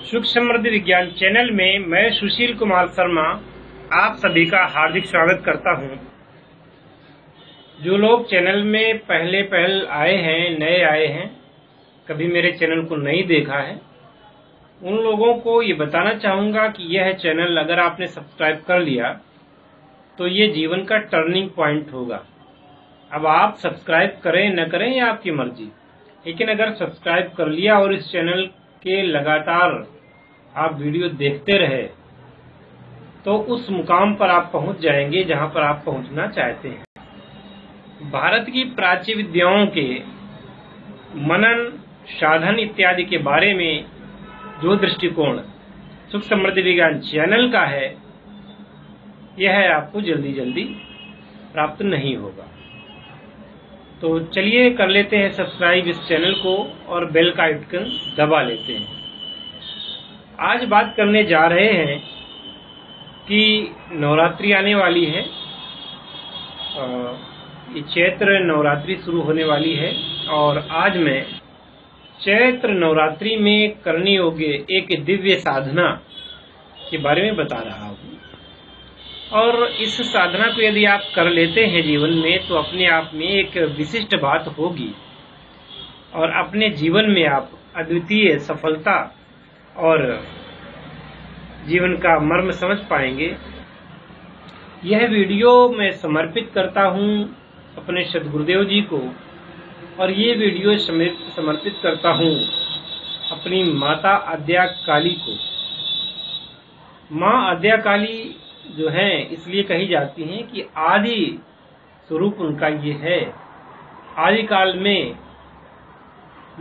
सुख समृद्धि विज्ञान चैनल में मैं सुशील कुमार शर्मा आप सभी का हार्दिक स्वागत करता हूं। जो लोग चैनल में पहले आए हैं, नए आए हैं, कभी मेरे चैनल को नहीं देखा है, उन लोगों को ये बताना चाहूंगा कि यह चैनल अगर आपने सब्सक्राइब कर लिया तो ये जीवन का टर्निंग पॉइंट होगा। अब आप सब्सक्राइब करें न करें ये आपकी मर्जी, लेकिन अगर सब्सक्राइब कर लिया और इस चैनल के लगातार आप वीडियो देखते रहे तो उस मुकाम पर आप पहुंच जाएंगे जहां पर आप पहुंचना चाहते हैं। भारत की प्राच्य विद्याओं के मनन, साधन इत्यादि के बारे में जो दृष्टिकोण सुख समृद्धि विज्ञान चैनल का है, यह आपको जल्दी प्राप्त नहीं होगा। तो चलिए कर लेते हैं सब्सक्राइब इस चैनल को और बेल का आइकन दबा लेते हैं। आज बात करने जा रहे हैं कि नवरात्रि आने वाली है, ये चैत्र नवरात्रि शुरू होने वाली है और आज मैं चैत्र नवरात्रि में करने योग्य एक दिव्य साधना के बारे में बता रहा हूँ। और इस साधना को यदि आप कर लेते हैं जीवन में तो अपने आप में एक विशिष्ट बात होगी और अपने जीवन में आप अद्वितीय सफलता और जीवन का मर्म समझ पाएंगे। यह वीडियो मैं समर्पित करता हूँ अपने सद्गुरुदेव जी को और ये वीडियो समर्पित करता हूँ अपनी माता आद्या काली को। माँ आद्या काली जो है इसलिए कही जाती हैं कि आदि स्वरूप उनका ये है। आदि काल में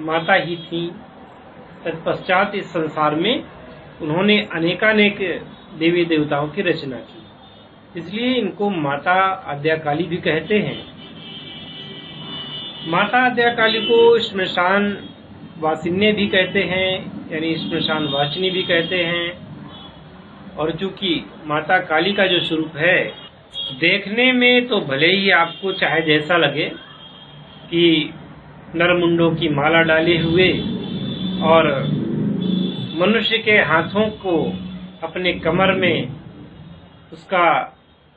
माता ही थी, तत्पश्चात इस संसार में उन्होंने अनेकानेक देवी देवताओं की रचना की, इसलिए इनको माता आद्या काली भी कहते हैं। माता आद्या काली को श्मशान वासिनी भी कहते हैं, यानी श्मशान वासिनी भी कहते हैं। और चूंकि माता काली का जो स्वरूप है देखने में तो भले ही आपको चाहे जैसा लगे कि नरमुंडों की माला डाले हुए और मनुष्य के हाथों को अपने कमर में उसका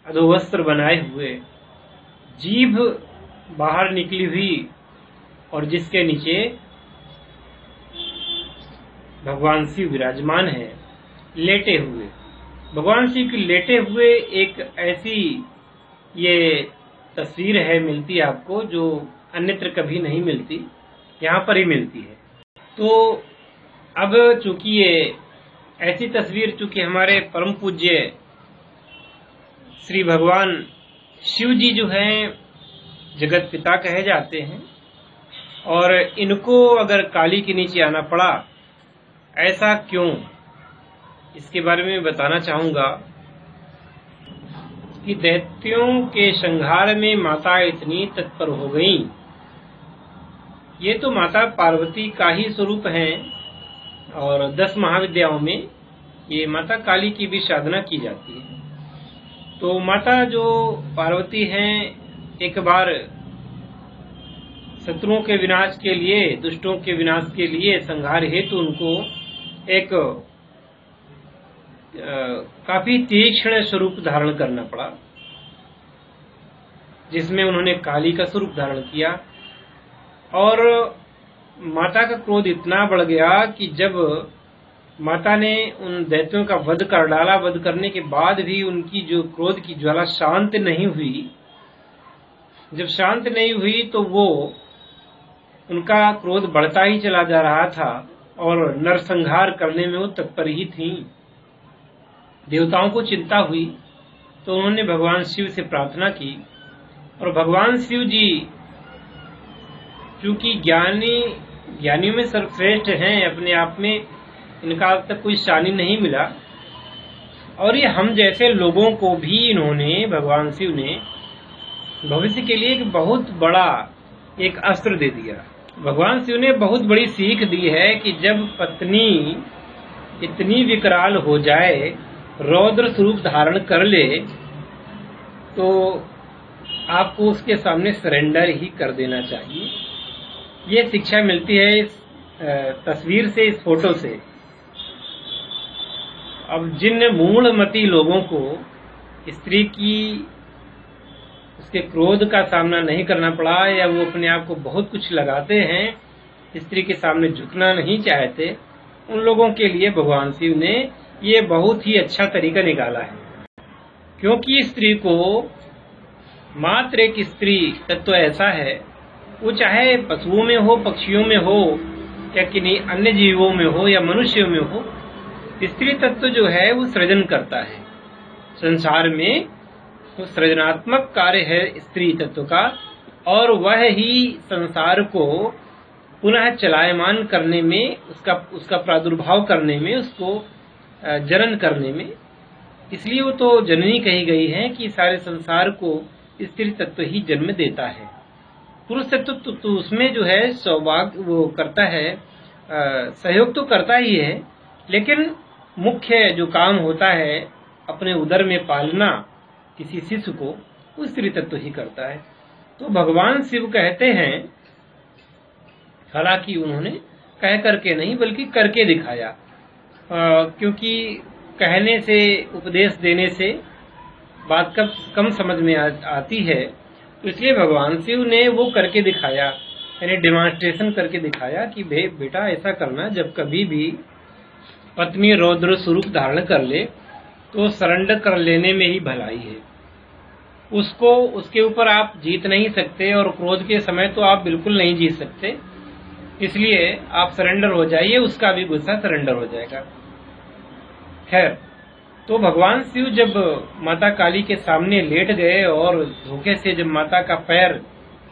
अधोवस्त्र बनाए हुए, जीभ बाहर निकली हुई और जिसके नीचे भगवान शिव विराजमान है लेटे हुए। भगवान शिव की लेटे हुए एक ऐसी ये तस्वीर है मिलती है आपको जो अन्यत्र कभी नहीं मिलती, यहाँ पर ही मिलती है। तो अब चूंकि ये ऐसी तस्वीर चूंकि हमारे परम पूज्य श्री भगवान शिव जी जो हैं जगत पिता कहे जाते हैं और इनको अगर काली के नीचे आना पड़ा, ऐसा क्यों, इसके बारे में बताना चाहूंगा कि दैत्यों के संहार में माता इतनी तत्पर हो गई। ये तो माता पार्वती का ही स्वरूप है और 10 महाविद्याओं में ये माता काली की भी साधना की जाती है। तो माता जो पार्वती हैं, एक बार शत्रुओं के विनाश के लिए, दुष्टों के विनाश के लिए संहार हेतु उनको एक काफी तीक्ष्ण स्वरूप धारण करना पड़ा, जिसमें उन्होंने काली का स्वरूप धारण किया। और माता का क्रोध इतना बढ़ गया कि जब माता ने उन दैत्यों का वध कर डाला, वध करने के बाद भी उनकी जो क्रोध की ज्वाला शांत नहीं हुई, जब शांत नहीं हुई तो वो उनका क्रोध बढ़ता ही चला जा रहा था और नरसंहार करने में वो तत्पर ही थी। देवताओं को चिंता हुई तो उन्होंने भगवान शिव से प्रार्थना की और भगवान शिव जी चूंकि ज्ञानियों में सर्वश्रेष्ठ हैं, अपने आप में इनका अब तक कोई शानी नहीं मिला और ये हम जैसे लोगों को भी इन्होंने, भगवान शिव ने भविष्य के लिए एक बहुत बड़ा एक अस्त्र दे दिया। भगवान शिव ने बहुत बड़ी सीख दी है कि जब पत्नी इतनी विकराल हो जाए, रौद्र स्वरूप धारण कर ले, तो आपको उसके सामने सरेंडर ही कर देना चाहिए। ये शिक्षा मिलती है इस तस्वीर से, इस फोटो से। अब जिन मूढ़मती लोगों को स्त्री की उसके क्रोध का सामना नहीं करना पड़ा या वो अपने आप को बहुत कुछ लगाते हैं, स्त्री के सामने झुकना नहीं चाहते, उन लोगों के लिए भगवान शिव ने ये बहुत ही अच्छा तरीका निकाला है। क्योंकि स्त्री को मात्र एक स्त्री तत्व ऐसा है, वो चाहे पशुओं में हो, पक्षियों में हो या किन्हीं अन्य जीवों में हो या मनुष्यों में हो, स्त्री तत्व जो है वो सृजन करता है। संसार में वो सृजनात्मक कार्य है स्त्री तत्व का, और वह ही संसार को पुनः चलायमान करने में, उसका प्रादुर्भाव करने में, उसको जनन करने में, इसलिए वो तो जननी कही गई है कि सारे संसार को स्त्री तत्व ही जन्म देता है। पुरुष तत्व तो उसमें जो है सौभाग्य वो करता है, सहयोग तो करता ही है, लेकिन मुख्य जो काम होता है अपने उदर में पालना किसी शिशु को, वो स्त्री तत्व ही करता है। तो भगवान शिव कहते हैं, हालांकि उन्होंने कह करके नहीं बल्कि करके दिखाया, क्योंकि कहने से, उपदेश देने से बात कम समझ में आती है, तो इसलिए भगवान शिव ने वो करके दिखाया, यानी डेमोन्स्ट्रेशन करके दिखाया कि बेटा ऐसा करना, जब कभी भी पत्नी रौद्र स्वरूप धारण कर ले तो सरेंडर कर लेने में ही भलाई है। उसको उसके ऊपर आप जीत नहीं सकते, और क्रोध के समय तो आप बिल्कुल नहीं जीत सकते, इसलिए आप सरेंडर हो जाइए, उसका भी गुस्सा सरेंडर हो जाएगा। खैर, तो भगवान शिव जब माता काली के सामने लेट गए और धोखे से जब माता का पैर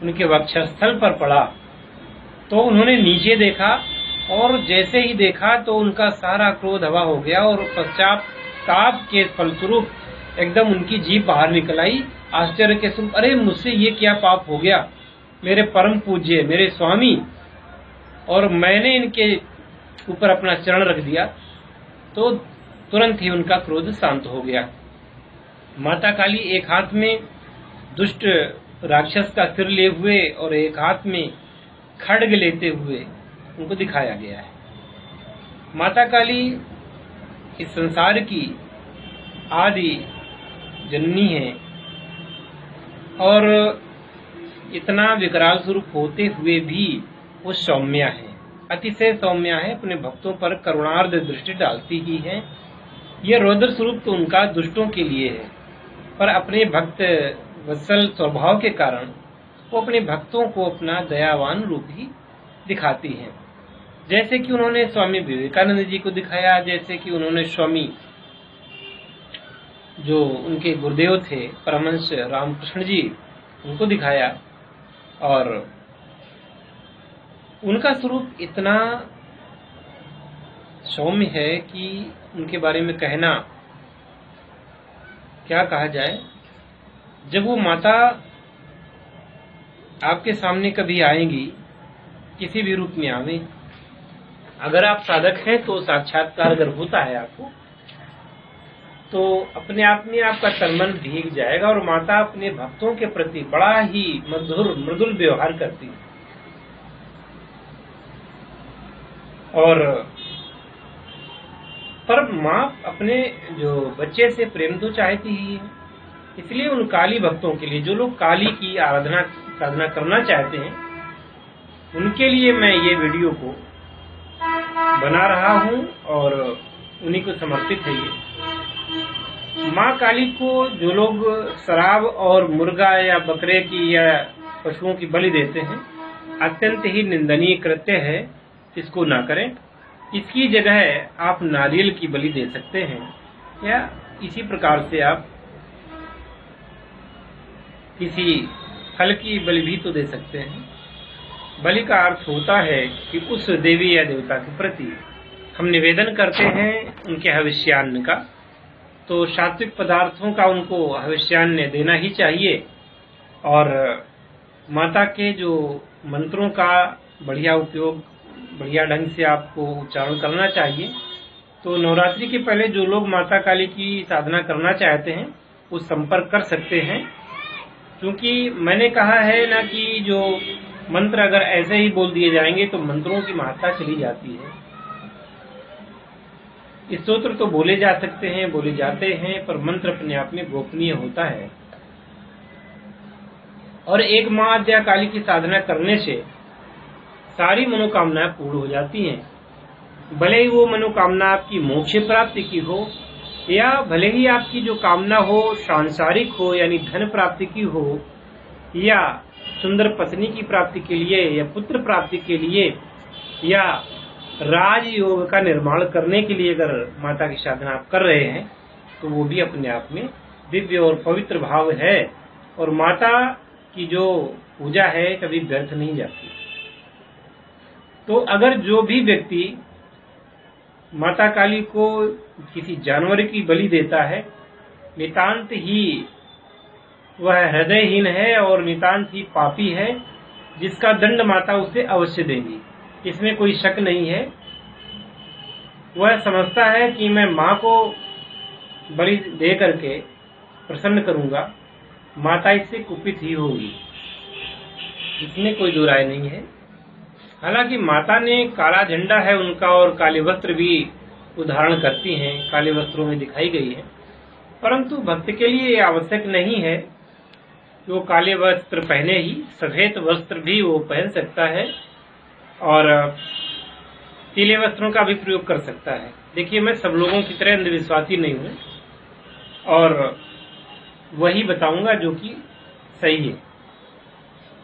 उनके वक्षस्थल पर पड़ा, तो उन्होंने नीचे देखा, और जैसे ही देखा तो उनका सारा क्रोध हवा हो गया, और पश्चाताप के फलस्वरूप एकदम उनकी जीभ बाहर निकल आई आश्चर्य के स्वरूप, अरे मुझसे ये क्या पाप हो गया, मेरे परम पूज्य, मेरे स्वामी, और मैंने इनके ऊपर अपना चरण रख दिया। तो तुरंत ही उनका क्रोध शांत हो गया। माता काली एक हाथ में दुष्ट राक्षस का सिर लिए हुए और एक हाथ में खड्ग लेते हुए उनको दिखाया गया है। माता काली इस संसार की आदि जननी है, और इतना विकराल स्वरूप होते हुए भी वो सौम्या है, अतिशय सौम्या है, अपने भक्तों पर करुणार्ध दृष्टि डालती ही है। ये रौद्र स्वरूप तो उनका दुष्टों के लिए है, पर अपने भक्त वत्सल स्वभाव के कारण वो अपने भक्तों को अपना दयावान रूप ही दिखाती हैं। जैसे कि उन्होंने स्वामी विवेकानंद जी को दिखाया, जैसे कि उन्होंने स्वामी जो उनके गुरुदेव थे परमहंस रामकृष्ण जी, उनको दिखाया, और उनका स्वरूप इतना सौम्य है कि उनके बारे में कहना, क्या कहा जाए। जब वो माता आपके सामने कभी आएंगी, किसी भी रूप में आवे, अगर आप साधक हैं तो साक्षात्कार अगर होता है आपको, तो अपने आप में आपका तन मन भीग जाएगा, और माता अपने भक्तों के प्रति बड़ा ही मधुर मृदुल व्यवहार करती है। और पर माँ अपने जो बच्चे से प्रेम तो चाहती ही है, इसलिए उन काली भक्तों के लिए, जो लोग काली की आराधना साधना करना चाहते हैं, उनके लिए मैं ये वीडियो को बना रहा हूँ और उन्हीं को समर्पित है ये। माँ काली को जो लोग शराब और मुर्गा या बकरे की या पशुओं की बलि देते हैं, अत्यंत ही निंदनीय कृत्य है, इसको ना करें। इसकी जगह आप नारियल की बलि दे सकते हैं, या इसी प्रकार से आप किसी फल की बलि भी तो दे सकते हैं। बलि का अर्थ होता है कि उस देवी या देवता के प्रति हम निवेदन करते हैं उनके हविष्यान्न का, तो सात्विक पदार्थों का उनको हविष्यान्न देना ही चाहिए। और माता के जो मंत्रों का बढ़िया उपयोग, बढ़िया ढंग से आपको उच्चारण करना चाहिए। तो नवरात्रि के पहले जो लोग माता काली की साधना करना चाहते हैं वो संपर्क कर सकते हैं, क्योंकि मैंने कहा है ना कि जो मंत्र अगर ऐसे ही बोल दिए जाएंगे तो मंत्रों की महत्ता चली जाती है। स्तोत्र तो बोले जा सकते हैं, बोले जाते हैं, पर मंत्र अपने आप में गोपनीय होता है। और एक माँ आद्या काली की साधना करने से सारी मनोकामनाएं पूर्ण हो जाती हैं। भले ही वो मनोकामना आपकी मोक्ष प्राप्ति की हो, या भले ही आपकी जो कामना हो सांसारिक हो, यानी धन प्राप्ति की हो, या सुंदर पत्नी की प्राप्ति के लिए, या पुत्र प्राप्ति के लिए, या राजयोग का निर्माण करने के लिए अगर माता की साधना आप कर रहे हैं, तो वो भी अपने आप में दिव्य और पवित्र भाव है। और माता की जो पूजा है कभी व्यर्थ नहीं जाती। तो अगर जो भी व्यक्ति माता काली को किसी जानवर की बलि देता है, नितांत ही वह हृदयहीन है और नितांत ही पापी है, जिसका दंड माता उसे अवश्य देगी, इसमें कोई शक नहीं है। वह समझता है कि मैं माँ को बलि दे करके प्रसन्न करूंगा, माता इससे कुपित ही होगी, इसमें कोई दो राय नहीं है। हालांकि माता ने काला झंडा है उनका और काले वस्त्र भी उदाहरण करती हैं, काले वस्त्रों में दिखाई गई है, परंतु भक्त के लिए यह आवश्यक नहीं है कि वो काले वस्त्र पहने ही, सफेद वस्त्र भी वो पहन सकता है और पीले वस्त्रों का भी प्रयोग कर सकता है। देखिए, मैं सब लोगों की तरह अंधविश्वासी नहीं हूँ और वही बताऊंगा जो कि सही है।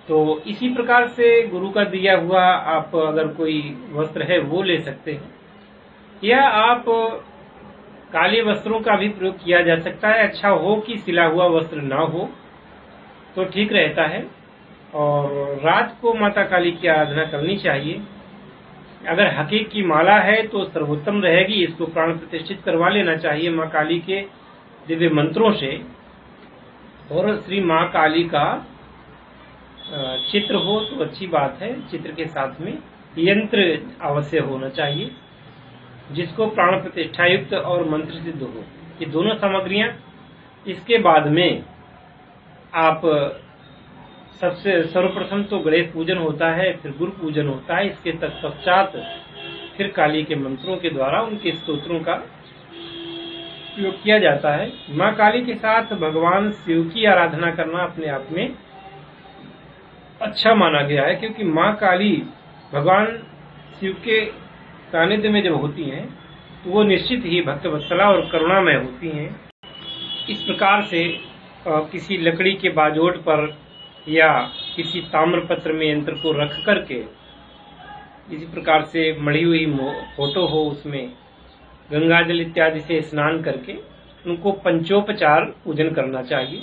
तो इसी प्रकार से गुरु का दिया हुआ आप अगर कोई वस्त्र है वो ले सकते हैं, या आप काले वस्त्रों का भी प्रयोग किया जा सकता है। अच्छा हो कि सिला हुआ वस्त्र ना हो तो ठीक रहता है। और रात को माता काली की आराधना करनी चाहिए। अगर हकीक की माला है तो सर्वोत्तम रहेगी, इसको प्राण प्रतिष्ठित करवा लेना चाहिए माँ काली के दिव्य मंत्रों से। और श्री माँ काली का चित्र हो तो अच्छी बात है, चित्र के साथ में यंत्र अवश्य होना चाहिए जिसको प्राण प्रतिष्ठा युक्त और मंत्र सिद्ध हो। ये दोनों सामग्रियां, इसके बाद में आप सबसे सर्वप्रथम तो गणेश पूजन होता है, फिर गुरु पूजन होता है, इसके तत्पश्चात फिर काली के मंत्रों के द्वारा उनके स्तोत्रों का प्रयोग किया जाता है। माँ काली के साथ भगवान शिव की आराधना करना अपने आप में अच्छा माना गया है, क्योंकि माँ काली भगवान शिव के सानिध्य में जब होती हैं तो वो निश्चित ही भक्तवत्सला और करुणामय होती हैं। इस प्रकार से किसी लकड़ी के बाजोट पर या किसी ताम्रपत्र में यंत्र को रख करके इसी प्रकार से मढ़ी हुई फोटो हो, उसमें गंगाजल इत्यादि से स्नान करके उनको पंचोपचार पूजन करना चाहिए,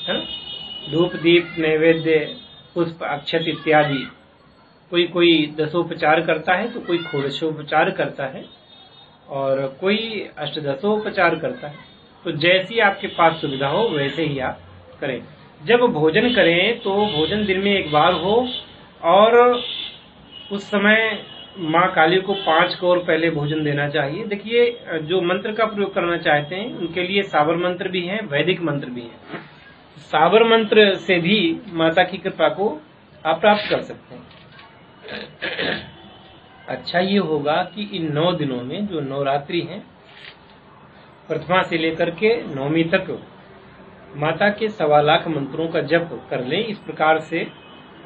है? धूप दीप नैवेद्य पुष्प अक्षत इत्यादि। कोई दसोपचार करता है तो कोई षोडशोपचार करता है और कोई अष्टदशोपचार करता है। तो जैसी आपके पास सुविधा हो वैसे ही आप करें। जब भोजन करें तो भोजन दिन में एक बार हो और उस समय माँ काली को 5 कौर पहले भोजन देना चाहिए। देखिए, जो मंत्र का प्रयोग करना चाहते हैं उनके लिए साबर मंत्र भी है, वैदिक मंत्र भी है। साबर मंत्र से भी माता की कृपा को आप प्राप्त कर सकते हैं। अच्छा ये होगा कि इन 9 दिनों में जो नवरात्रि हैं, प्रथमा से लेकर के 9वीं तक माता के 1.25 लाख मंत्रों का जप कर लें। इस प्रकार से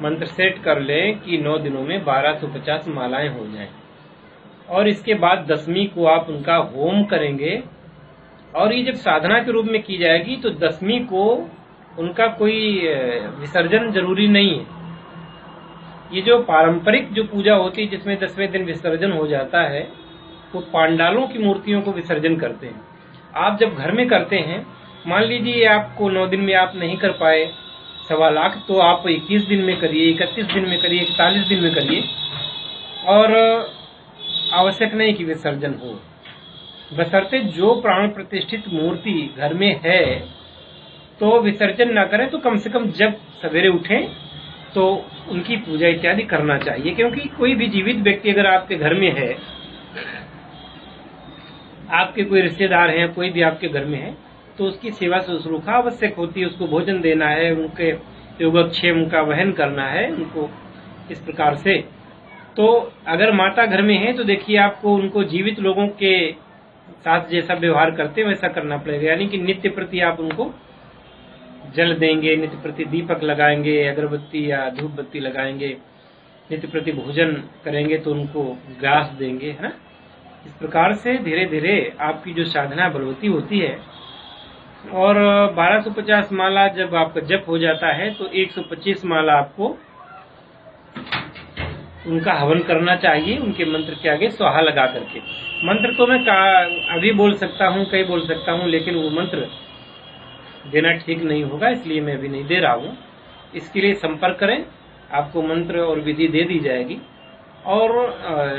मंत्र सेट कर लें कि 9 दिनों में 1250 मालाएं हो जाएं। और इसके बाद 10वीं को आप उनका होम करेंगे। और ये जब साधना के रूप में की जाएगी तो 10वीं को उनका कोई विसर्जन जरूरी नहीं है। ये जो पारंपरिक जो पूजा होती है जिसमें 10वें दिन विसर्जन हो जाता है, वो पांडालों की मूर्तियों को विसर्जन करते हैं। आप जब घर में करते हैं, मान लीजिए आपको 9 दिन में आप नहीं कर पाए 1.25 लाख, तो आप 21 दिन में करिए, 31 दिन में करिए, 41 दिन में करिए। और आवश्यक नहीं कि विसर्जन हो, बशर्ते जो प्राण प्रतिष्ठित मूर्ति घर में है तो विसर्जन ना करें। तो कम से कम जब सवेरे उठें तो उनकी पूजा इत्यादि करना चाहिए, क्योंकि कोई भी जीवित व्यक्ति अगर आपके घर में है, आपके कोई रिश्तेदार हैं, कोई भी आपके घर में है, तो उसकी सेवा शुश्रूषा आवश्यक होती है। उसको भोजन देना है, उनके योगक्षेम का वहन करना है उनको। इस प्रकार से तो अगर माता घर में है तो देखिए आपको उनको जीवित लोगों के साथ जैसा व्यवहार करते हैं वैसा करना पड़ेगा, यानी कि नित्य प्रति आप उनको जल देंगे, नित्य प्रति दीपक लगाएंगे, अगरबत्ती या धूप बत्ती लगाएंगे, नित्य प्रति भोजन करेंगे तो उनको ग्रास देंगे, है ना। इस प्रकार से धीरे धीरे आपकी जो साधना बलवती होती है। और 1250 माला जब आपका जप हो जाता है तो 125 माला आपको उनका हवन करना चाहिए, उनके मंत्र के आगे स्वाहा लगा करके। मंत्र तो मैं अभी बोल सकता हूँ, कई बोल सकता हूँ, लेकिन वो मंत्र देना ठीक नहीं होगा, इसलिए मैं अभी नहीं दे रहा हूँ। इसके लिए संपर्क करें, आपको मंत्र और विधि दे दी जाएगी। और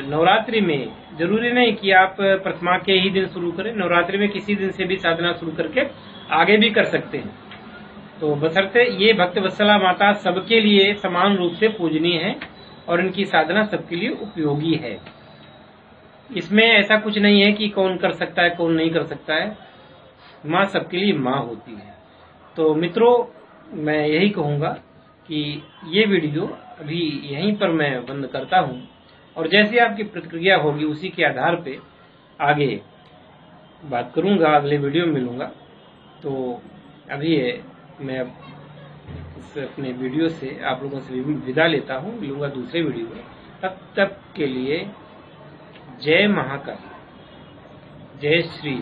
नवरात्रि में जरूरी नहीं कि आप प्रथमा के ही दिन शुरू करें, नवरात्रि में किसी दिन से भी साधना शुरू करके आगे भी कर सकते हैं। तो बशर्ते ये भक्त वत्सला माता सबके लिए समान रूप से पूजनीय है और इनकी साधना सबके लिए उपयोगी है। इसमें ऐसा कुछ नहीं है कि कौन कर सकता है कौन नहीं कर सकता है, माँ सबके लिए माँ होती है। तो मित्रों, मैं यही कहूँगा कि ये वीडियो अभी यहीं पर मैं बंद करता हूँ, और जैसे आपकी प्रतिक्रिया होगी उसी के आधार पे आगे बात करूँगा, अगले वीडियो में मिलूँगा। तो अभी मैं इस अपने वीडियो से आप लोगों से विदा लेता हूँ, मिलूँगा दूसरे वीडियो में। तब तक के लिए जय महाकाल, जय श्री